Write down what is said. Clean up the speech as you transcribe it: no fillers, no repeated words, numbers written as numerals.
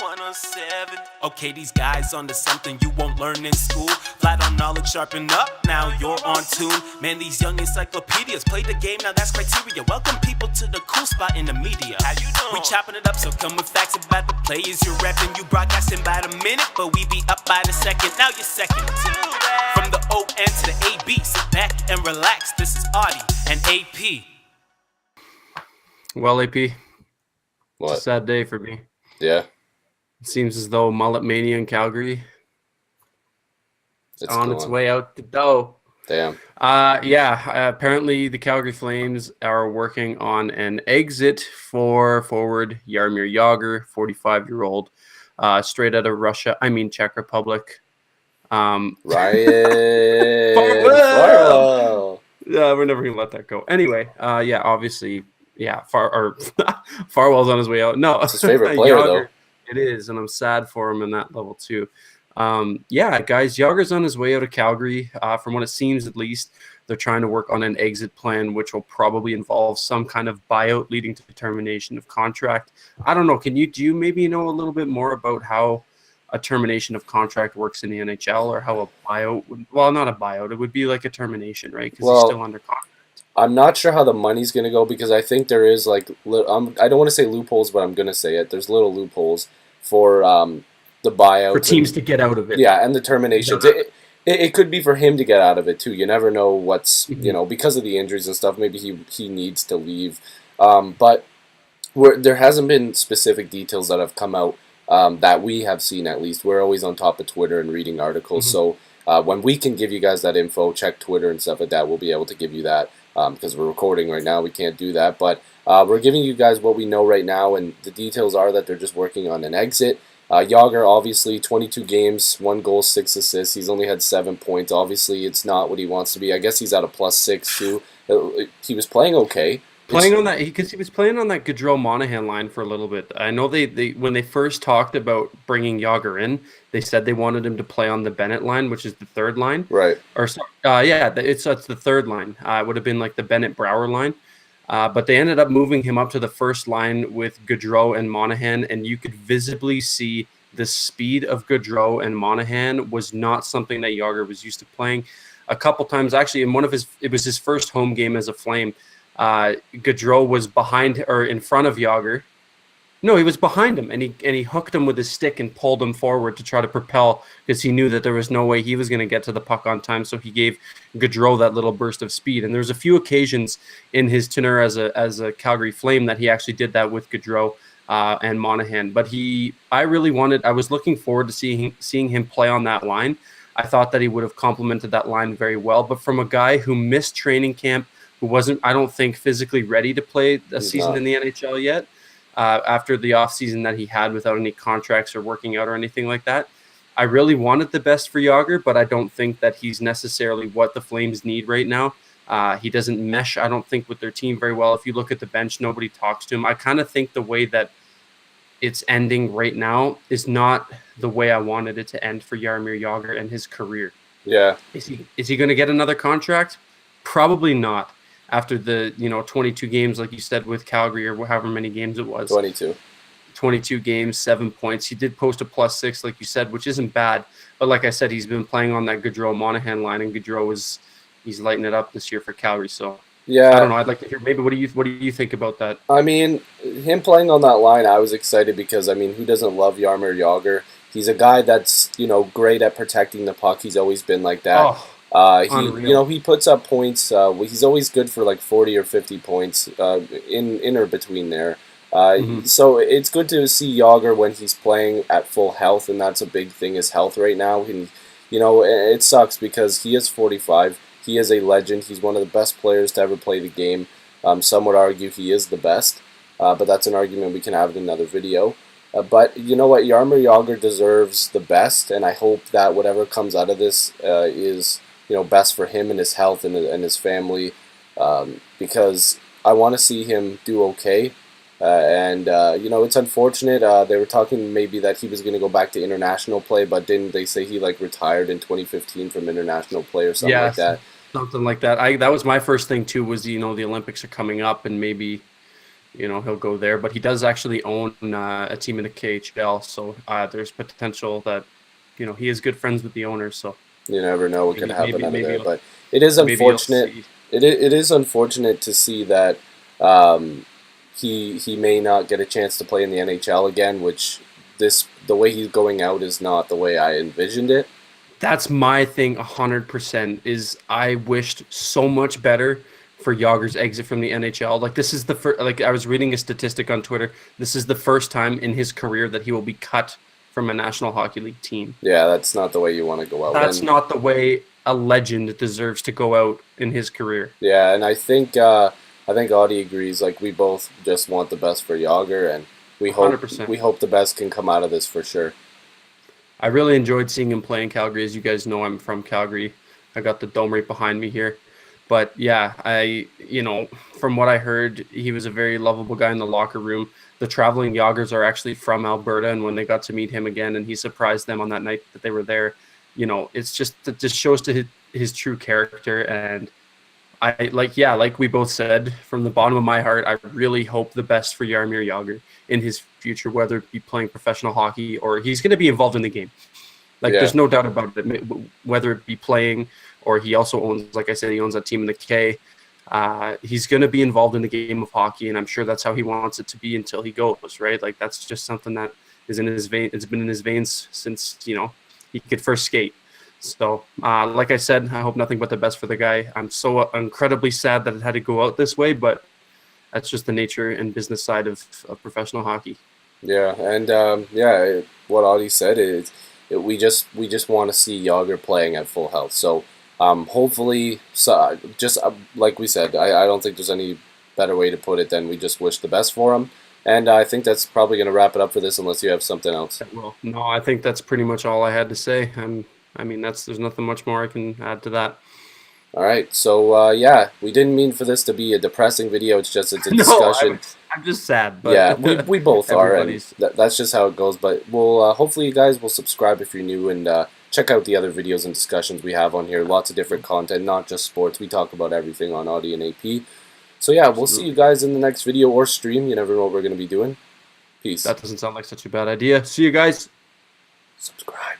107. Okay, these guys onto something you won't learn in school. Flat on knowledge, sharpen up, now you're on tune. Man, these young encyclopedias play the game, now that's criteria. Welcome people to the cool spot in the media. How you doing? We chopping it up, so come with facts about the players you're repping. You broadcasting by the minute, but we be up by the second. Now you're second. From the O N to the A B, sit back and relax. This is Auddie and AP. Well, AP, What? it's a sad day for me. Yeah, It seems as though Mullet Mania in Calgary is it's on its gone. way out the door. Damn. Apparently the Calgary Flames are working on an exit for forward Jaromir Jagr, 45-year-old, straight out of Russia. I mean Czech Republic. Ryan. Farewell! Farewell. Yeah, we're never gonna let that go. Anyway, obviously, Farwell's on his way out. No, It's his favorite player, though. It is, and I'm sad for him in that level too. Guys, Yager's on his way out of Calgary. From what it seems, at least, they're trying to work on an exit plan, which will probably involve some kind of buyout leading to termination of contract. I don't know. Do you maybe know a little bit more about how a termination of contract works in the NHL, or how a buyout would, well, not a buyout, it would be like a termination, right? Because he's still under contract. I'm not sure how the money's going to go because I think there is I don't want to say loopholes, but I'm going to say it. There's little loopholes for the buyout. For teams to get out of it. Yeah, and the terminations. It could be for him to get out of it too. You never know what's, because of the injuries and stuff, maybe he needs to leave. But there hasn't been specific details that have come out that we have seen, at least. We're always on top of Twitter and reading articles. So when we can give you guys that info, check Twitter and stuff like that, we'll be able to give you that. Because we're recording right now, we can't do that. But we're giving you guys what we know right now, and the details are that they're just working on an exit. Jagr, obviously, 22 games, 1 goal, 6 assists. He's only had 7 points. Obviously, it's not what he wants to be. I guess he's at a +6, too. He was playing okay. Playing on that, because he was playing on that Gaudreau-Monahan line for a little bit. I know they when they first talked about bringing Jagr in, they said they wanted him to play on the Bennett line, which is the third line. Right. It's the third line. It would have been like the Bennett-Brouwer line. But they ended up moving him up to the first line with Gaudreau and Monahan, and you could visibly see the speed of Gaudreau and Monahan was not something that Jagr was used to playing. A couple times, actually, it was his first home game as a Flame. Gaudreau was behind or in front of Jagr. No, he was behind him, and he hooked him with his stick and pulled him forward to try to propel because he knew that there was no way he was going to get to the puck on time. So he gave Gaudreau that little burst of speed. And there was a few occasions in his tenure as a Calgary Flame that he actually did that with Gaudreau and Monahan. But I was looking forward to seeing him play on that line. I thought that he would have complemented that line very well. But from a guy who missed training camp, who wasn't, I don't think, physically ready to play a season in the NHL yet, after the offseason that he had without any contracts or working out or anything like that. I really wanted the best for Jagr, but I don't think that he's necessarily what the Flames need right now. He doesn't mesh, I don't think, with their team very well. If you look at the bench, nobody talks to him. I kind of think the way that it's ending right now is not the way I wanted it to end for Jaromir Jagr and his career. Yeah. Is he going to get another contract? Probably not. After the 22 games, like you said, with Calgary, or however many games it was. 22 games, 7 points. He did post a +6, like you said, which isn't bad. But like I said, he's been playing on that Gaudreau-Monahan line, and Gaudreau he's lighting it up this year for Calgary. So yeah, I don't know. I'd like to hear maybe what do you think about that? I mean, him playing on that line, I was excited because who doesn't love Jaromir Jagr? He's a guy that's great at protecting the puck. He's always been like that. He puts up points. He's always good for like 40 or 50 points in or between there. So it's good to see Jagr when he's playing at full health, and that's a big thing, is health right now. And it sucks because he is 45. He is a legend. He's one of the best players to ever play the game. Some would argue he is the best, but that's an argument we can have in another video. But you know what? Jaromir Jagr deserves the best, and I hope that whatever comes out of this is best for him and his health and his family, because I want to see him do okay. It's unfortunate. They were talking maybe that he was going to go back to international play, but didn't they say he retired in 2015 from international play or something like that? Something like that. That was my first thing too. Was the Olympics are coming up, and maybe he'll go there. But he does actually own a team in the KHL, so there's potential that he is good friends with the owner. So you never know what could happen out of there. But it is unfortunate. It is unfortunate to see that he may not get a chance to play in the NHL again, which the way he's going out is not the way I envisioned it. That's my thing 100%, is I wished so much better for Jagr's exit from the NHL. Like, this is the first, like, I was reading a statistic on Twitter. This is the first time in his career that he will be cut from a National Hockey League team. Yeah, that's not the way you want to go out. That's not the way a legend deserves to go out in his career. Yeah, and I think Auddie agrees. Like, we both just want the best for Jagr, and we hope 100%. We hope the best can come out of this for sure. I really enjoyed seeing him play in Calgary. As you guys know, I'm from Calgary. I got the dome right behind me here. But yeah, from what I heard, he was a very lovable guy in the locker room. The traveling Jagrs are actually from Alberta, and when they got to meet him again and he surprised them on that night that they were there, it just shows to his true character. And like we both said, from the bottom of my heart, I really hope the best for Jaromir Jagr in his future, whether it be playing professional hockey or he's going to be involved in the game. There's no doubt about it, whether it be playing or he also owns, like I said, he owns that team in the K. He's going to be involved in the game of hockey, and I'm sure that's how he wants it to be until he goes, right? Like, that's just something that is in his vein. It's been in his veins since, he could first skate. So, like I said, I hope nothing but the best for the guy. I'm so incredibly sad that it had to go out this way, but that's just the nature and business side of professional hockey. Yeah, and what Auddie said is we just want to see Jagr playing at full health. So hopefully, like we said, I don't think there's any better way to put it than we just wish the best for him. And I think that's probably going to wrap it up for this, unless you have something else. Well, no, I think that's pretty much all I had to say. There's nothing much more I can add to that. All right, so we didn't mean for this to be a depressing video. It's a discussion. No, I'm just sad. But yeah, we both are, and that's just how it goes. But we'll hopefully you guys will subscribe if you're new, and check out the other videos and discussions we have on here. Lots of different content, not just sports. We talk about everything on Auddie and AP. So yeah, we'll see you guys in the next video or stream. You never know what we're going to be doing. Peace. That doesn't sound like such a bad idea. See you guys. Subscribe.